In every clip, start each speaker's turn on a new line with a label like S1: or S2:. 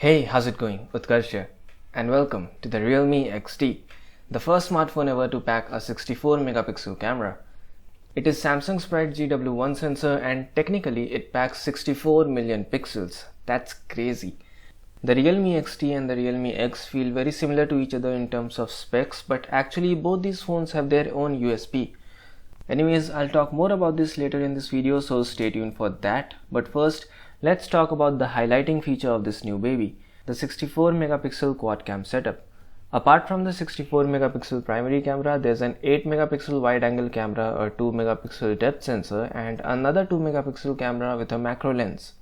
S1: Hey, how's it going? Utkarsh here, and welcome to the Realme XT, the first smartphone ever to pack a 64 megapixel camera. It is Samsung's Bright GW1 sensor and technically it packs 64 million pixels. That's crazy. The Realme XT and the Realme X feel very similar to each other in terms of specs, but actually both these phones have their own USP. Anyways, I'll talk more about this later in this video, so stay tuned for that. But first, let's talk about the highlighting feature of this new baby, the 64 megapixel quad cam setup. Apart from the 64 megapixel primary camera, there's an 8 megapixel wide angle camera, a 2 megapixel depth sensor, and another 2 megapixel camera with a macro lens.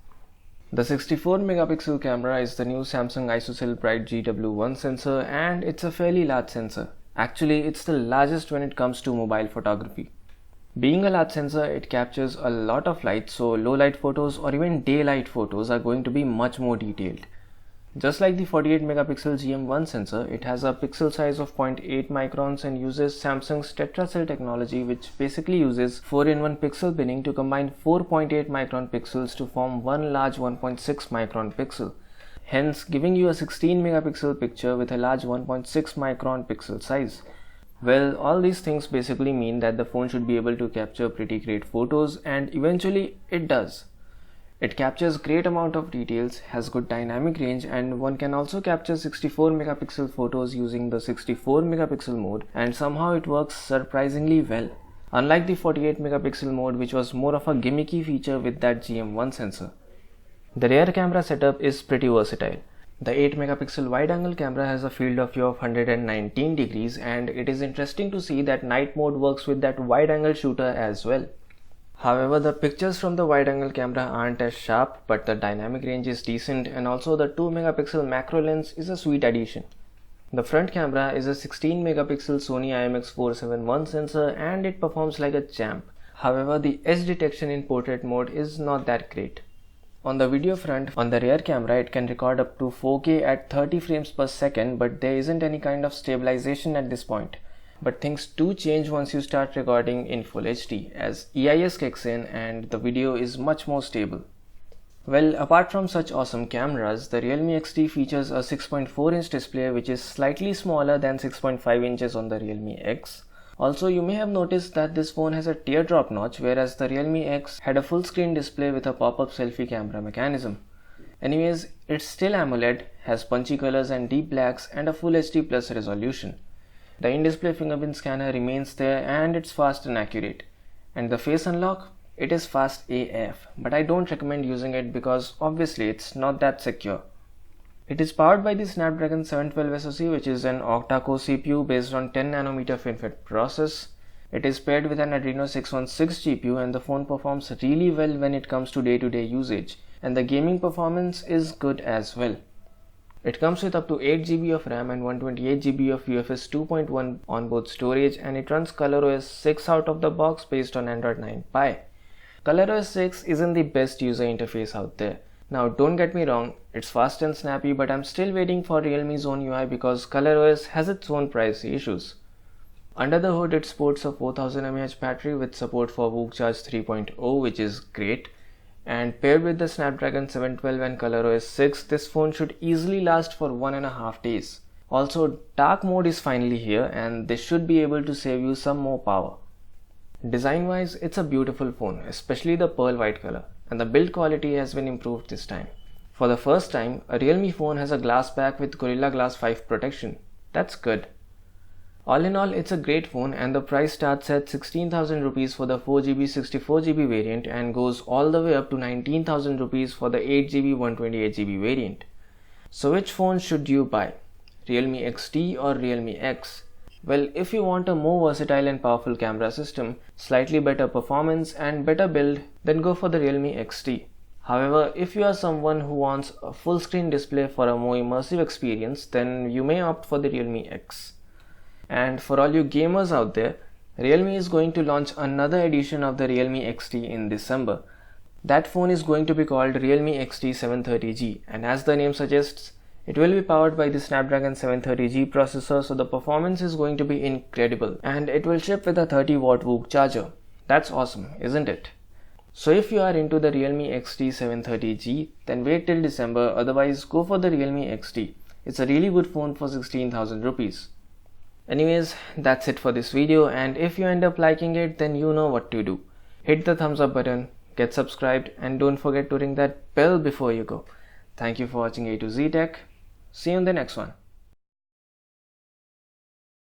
S1: The 64 megapixel camera is the new Samsung ISOCELL Bright GW1 sensor, and it's a fairly large sensor. Actually, it's the largest when it comes to mobile photography. Being a large sensor, it captures a lot of light, so low light photos or even daylight photos are going to be much more detailed. Just like the 48 megapixel GM1 sensor, it has a pixel size of 0.8 microns and uses Samsung's tetracell technology, which basically uses 4-in-1 pixel binning to combine 4.8 micron pixels to form one large 1.6 micron pixel, hence giving you a 16 megapixel picture with a large 1.6 micron pixel size. Well, all these things basically mean that the phone should be able to capture pretty great photos, and eventually it does. It captures great amount of details, has good dynamic range, and one can also capture 64 megapixel photos using the 64 megapixel mode, and somehow it works surprisingly well. Unlike the 48 megapixel mode, which was more of a gimmicky feature with that GM1 sensor. The rear camera setup is pretty versatile. The 8 megapixel wide angle camera has a field of view of 119 degrees, and it is interesting to see that night mode works with that wide angle shooter as well. However, the pictures from the wide angle camera aren't as sharp, but the dynamic range is decent, and also the 2 megapixel macro lens is a sweet addition. The front camera is a 16 megapixel Sony IMX471 sensor and it performs like a champ. However, the edge detection in portrait mode is not that great. On the video front, on the rear camera, it can record up to 4K at 30 frames per second, but there isn't any kind of stabilization at this point. But things do change once you start recording in Full HD, as EIS kicks in and the video is much more stable. Well, apart from such awesome cameras, the Realme XT features a 6.4-inch display, which is slightly smaller than 6.5 inches on the Realme X. Also, you may have noticed that this phone has a teardrop notch, whereas the Realme X had a full screen display with a pop-up selfie camera mechanism. Anyways, it's still AMOLED, has punchy colors and deep blacks, and a Full HD Plus resolution. The in-display fingerprint scanner remains there and it's fast and accurate. And the face unlock? It is fast AF, but I don't recommend using it because obviously it's not that secure. It is powered by the Snapdragon 712 SoC, which is an octa-core CPU based on 10nm FinFET process. It is paired with an Adreno 616 GPU, and the phone performs really well when it comes to day-to-day usage, and the gaming performance is good as well. It comes with up to 8GB of RAM and 128GB of UFS 2.1 onboard storage, and it runs ColorOS 6 out of the box based on Android 9 Pie. ColorOS 6 isn't the best user interface out there. Now, don't get me wrong, it's fast and snappy, but I'm still waiting for Realme's own UI because ColorOS has its own privacy issues. Under the hood, it sports a 4000 mAh battery with support for VOOC Charge 3.0, which is great. And paired with the Snapdragon 712 and ColorOS 6, this phone should easily last for 1.5 days. Also, dark mode is finally here, and this should be able to save you some more power. Design-wise, it's a beautiful phone, especially the pearl white color, and the build quality has been improved this time. For the first time, a Realme phone has a glass back with Gorilla Glass 5 protection. That's good. All in all, it's a great phone, and the price starts at 16,000 rupees for the 4GB 64GB variant and goes all the way up to 19,000 rupees for the 8GB 128GB variant. So which phone should you buy? Realme XT or Realme X? Well, if you want a more versatile and powerful camera system, slightly better performance and better build, then go for the Realme XT. However, if you are someone who wants a full screen display for a more immersive experience, then you may opt for the Realme X. And for all you gamers out there, Realme is going to launch another edition of the Realme XT in December. That phone is going to be called Realme XT 730G, and as the name suggests, it will be powered by the Snapdragon 730G processor, so the performance is going to be incredible, and it will ship with a 30-watt VOOC charger. That's awesome, isn't it? So if you are into the Realme XT 730G, then wait till December, otherwise go for the Realme XT. It's a really good phone for 16,000 rupees. Anyways, that's it for this video, and if you end up liking it, then you know what to do. Hit the thumbs up button, get subscribed, and don't forget to ring that bell before you go. Thank you for watching A to Z Tech. See you in the next one.